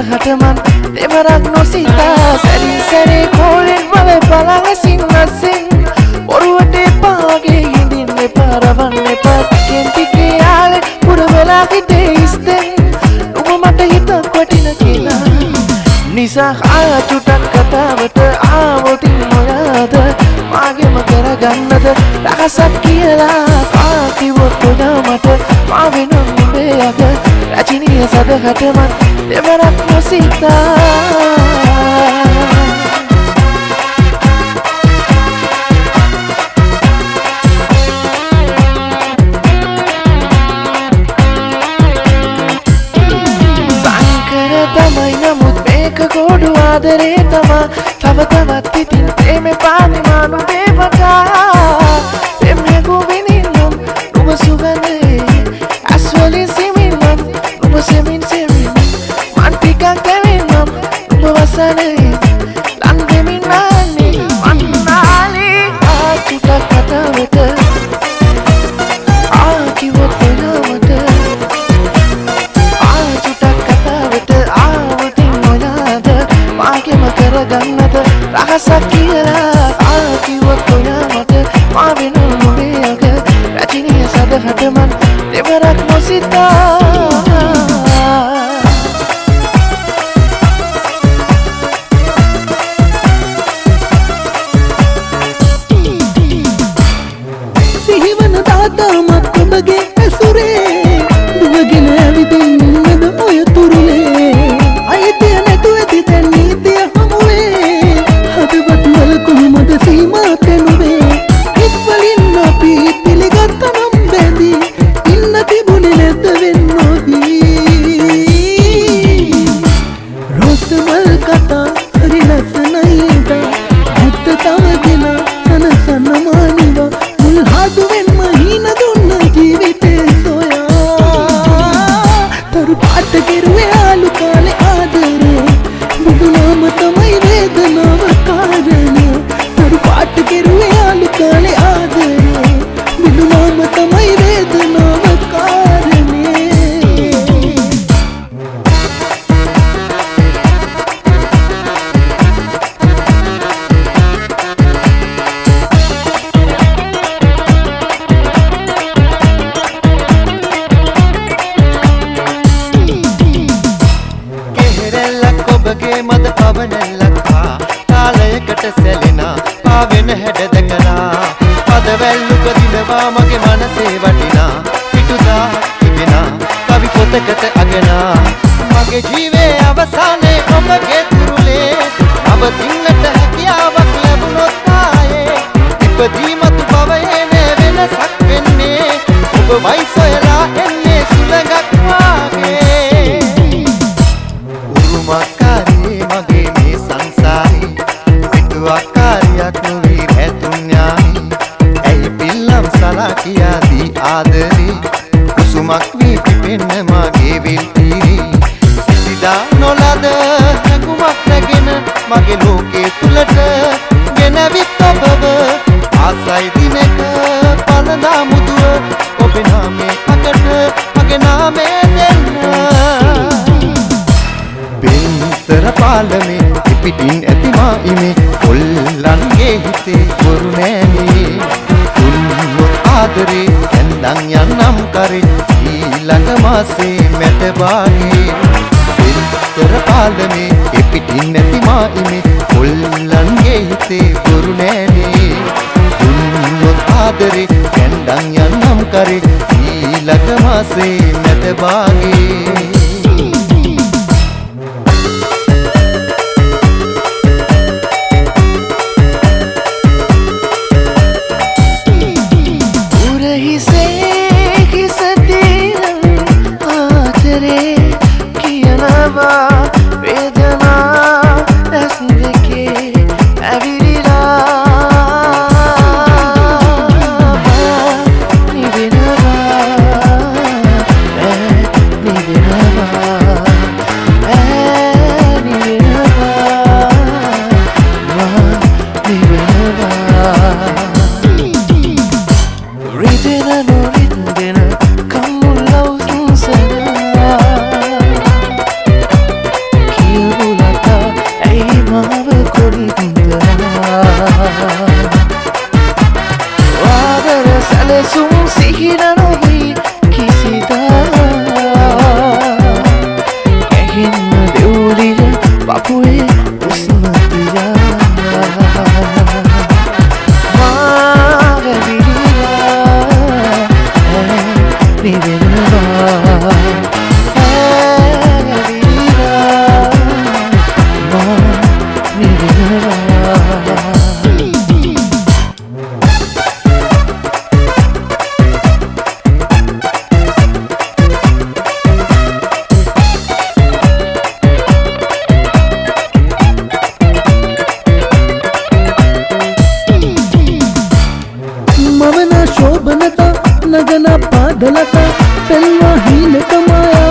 සදහටමන් දෙවරක් නොසිතා සැරින් සැරේ කෝලෙන් වල බලලසින් නැසින් ඔරුවට එපාගේ හිඳින්න එපා රවන්න එපා ටිකෙන් ටිකේ යාලේ පුරවලා හිතේ ඉස්තෙන් නුඹ මට හිතක් වටින කියලා නිසා ආචුටක් කතාවට ආවොතින් මොනවාද මාගෙම කරගන්නද රහසක් කියලා කාකිවොත් උදා මට මා වෙනුම් නුඹේ අග රචනීය සදහටමන් දෙවරක් නොසිතා තමයි නමුත් මේක ගොඩු ආදරේ තමා තව තවත් ඉතින් ප්‍රේමේ පානිමා නුඹේ වටා ප්‍රේමේ ගොවිනින්නම් නුඹ සුගඳේ ඇස්වලින් සිමින්නම් නුඹ සෙමින් සෙමින් මන් ටිකක් දෙමින්නම් නුඹ වසනේ ලන් දෙමින් නාන්නේ මන්නාලේ ආචුටක් කතාවට ආකිවොත් එනවට මාගෙම කරගන්නද රහසක් කියලා ආකිවොත් ඔයා මට මා වෙනුම් නුඹේ අග රචනීය සදහටමන් දෙවරක් නොසිතා සිහිවන තාතාමත් ඔබගේ ඇසුරේ දුවගෙන ඇවිදින් ඉන්නද ඔය තුරුලේ අයිතිය නැතුව ඇති දැන් නීතිය හමුවේ හදවත් වල කොහොමද සීමා තැනුවේ හිත්වලින් අපි පිළිගත්ත නම් බැඳී ඉන්න තිබුණේ නැද්ද වෙන්නෝදී රෝසමල් කතා හරි ලස්සනයිදා ඇත්ත තව දෙනා සනසන මානිවා මුල් හදුවෙන්ම හීන දුන්න ජීවිතේ සොයා තරු පාට කෙරුවේ ආලු කාලේ ආදරේ බුදුනාම තමයි වේදනාව කාරණය තරු පාට කෙරුවේ ආලු කාලේ ආදරේ බුදුනාම තමයි වේදනාව කාරණය ඔබගේ මද පවනැල්ලක්වා කාලයකට සැලෙනා පාවෙන හැඩ දැකලා පදවැල්ලුක දිනවා මගේ මනසේ වටිනා පිටුදා තිබෙනා කවි පොතකට අගෙනා මගේ ජීවේ අවසානයේ ඔබගේ තුරුලේ අවතින්නට හැකියාවක් ලැබුණොත් ආයේ ඉපදී මතු භවයේ නෑ වෙනසක් වෙන්නේ ඔබ වයි සොයලා එන්නේ සුළඟක් වාගේ උරුමකාරී මගේ මේ සංසාරේ පිටුවක්කාරියක් නොවී රැතුන්යායි ඇයි පිල්ලම් සලා කියාදී ආදරේ කුසුමක් වී පිපෙන්න මගේ විල්පීරේ සිසිදා නොලද හැඟුමක් රැගෙන මගේ ලෝකේ තුලට ගෙනවිත් ඔබව ආසයි දිනක පලඳා මුදුව ඔබේ නාමේ අකට මගේ නාමේ දෙන්න පින්තර පාලමේ පිටින් ඇති මා ඉමේ කොල්ලන්ගේ හිතේ වරු නෑනේ තුන්වොත් ආදරේ ඇන්දන් යන්නම් කරේ ඊළඟ මාසේ මැද බාගේ පින්තර පාලමේ පිටින් ඇති මා ඉමේ කොල්ලන්ගේ හිතේ වරු නෑනේ තුන්වොත් ආදරේ ඇන්දන් යන්නම් කරේ ඊළඟ මාසේ මැද බාගේ Leaving ආදර සැලසුම් සිහින නොවී කිසිදා ඇහෙන්න දෙවුලිය පපුවේ උස්ම තියා शोभनता नगना पादलता पेल्वा हीनक माया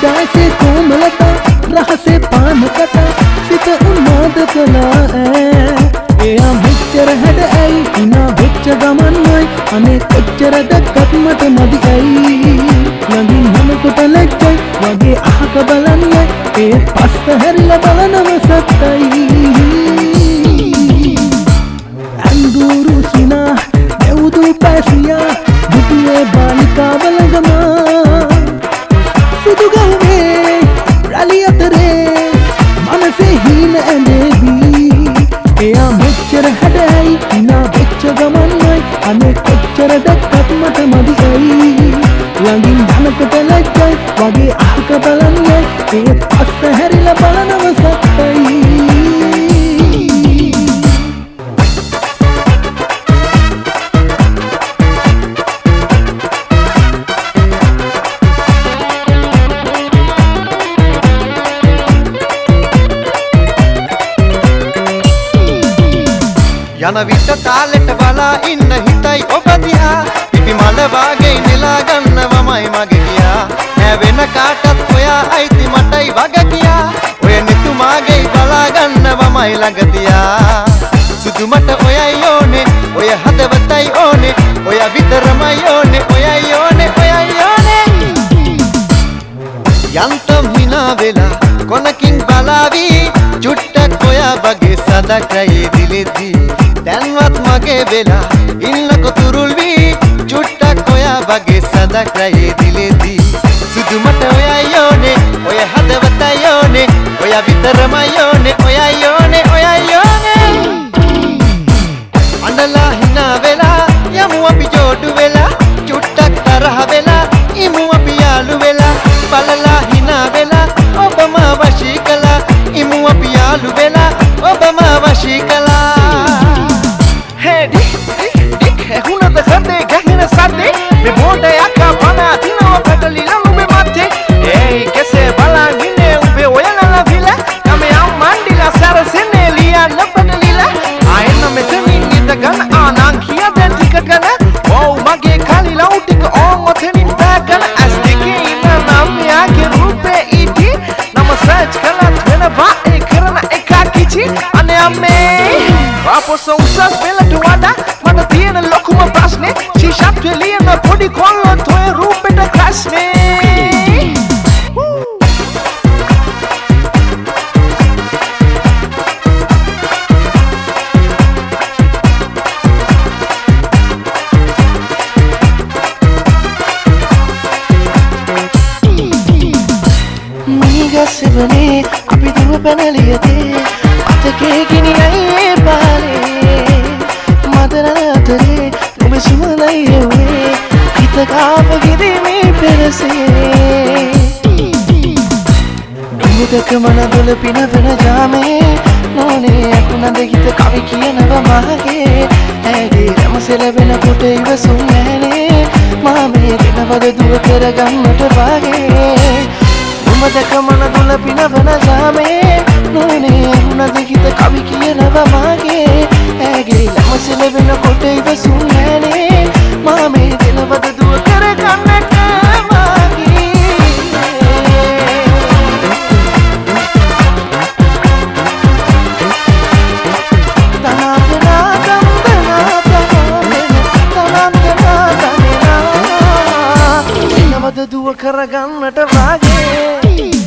जैसे कोमलता रहसे पानकता सित उन्माद कला एया මෙච්චර හැඩ ඇයි ඉනා වෙච්ච ගමන්මයි අනේ කොච්චර දැක්කත් මට මදි ඇයි ළඟින් යනකොට ලැජ්ජයි වගේ අහක බලන්නේ ඒ පස්ස හැරිලා බලනව සත්තයි अंगूरू सिना देवदू पैसिया बुटिये बालिका बलगमा सुदु गवे रली अतरे मनसे हीन एंदेवी एया මෙච්චර හැඩයි ඉනා වෙච්ච ගමන්මයි අනේ කොච්චර දැක්කත් මට මදි ඇයි ළඟින් යනකොට ලැජ්ජයි වගේ අහක බලන්නේ ඒ පස්ස හැරිලා බලනව සත්තයි යන විට තාලෙට බලා ඉන්න හිතයි ඔබ දිහා පිපි මල වාගේ නෙලා ගන්නවමයි මගේ කියා ඈ වෙන කාටත් ඔයා අයිති මටයි වග කියා ඔය නිතුමාගේ බලා ගන්නවමයි ළඟ තියා සුදු මට ඔයයි ඕනේ ඔය හදවතයි ඕනේ ඔය විතරමයි ඕනේ ඔයයි ඕනේ ඔයයි ඕනේ යන්තම් hina වෙලා කොනකින් බලාවි චුට්ටක් ඔයා වගේ සදකයේ දිලෙදී දැන්වත් මගේ වෙලා ඉන්නකො තුරුල් වී චුට්ටක් ඔයා වගේ සදකයේ දිලෙදී සුදු මට ඔයයි ඕනේ ඔය හදවතයි ඕනේ ඔය විතරමයි ඕනේ ඔයයි ඕනේ ඔයයි ඕනේ අඬලා hina වෙලා යමු අපි ජෝඩු වෙලා චුට්ටක් තරහ වෙලා ඉමු අපි යාළු වෙලා බලලා hina වෙලා ඔබම වශී කළා ඉමු අපි යාළු වෙලා ඔබම වශී කළා Una de grande gajina sarde me boda yaka bana tina wa pedalila nube mate ei que se bala gine ube oyala la vila kame am mandila sara senelia na pedalila aina meteni nida gana anan kia den ticket gana wow mage kali lautik on oteni bagana as dike ina nam yake rupe iti nama search kala twena va e karana ekakichi ane amme waposa usas bela tuwada mana තියෙන ලොකුම ප්‍රශ්නේ ශීෂත්වයේ ලියන පොඩි කොල්ලොත් ඔය රූපෙට ක්‍රස්නේ මීගස්සෙවනේ අපි දුව පැනලියතේ අතකේ ගිනියයි පාලේ මදරනතරේ නුඹ සුවලයි එවේ හිත කාප ගෙදීමේ පෙරසේ නුඹදක මනදොල පිනවන ජාමේ නෝනේ අකුණද හිත කවි කියනව මහගේ ඇගේ රැමසෙලවෙන කොට ඉවසුම් නැනේ මාමේ දෙනවද දුව කරගන්නට වාගේ නුඹදක මනදොල පිනවන ජාමේ නෝනේ අකුණද හිත කවි කියනව මහගේ ඇගේ රැමසෙලවෙන කොට ඉවසුම් නැනේ මාමේ දෙනවද දුව කරගන්නට වාගේ දුව කරගන්නට වාගේ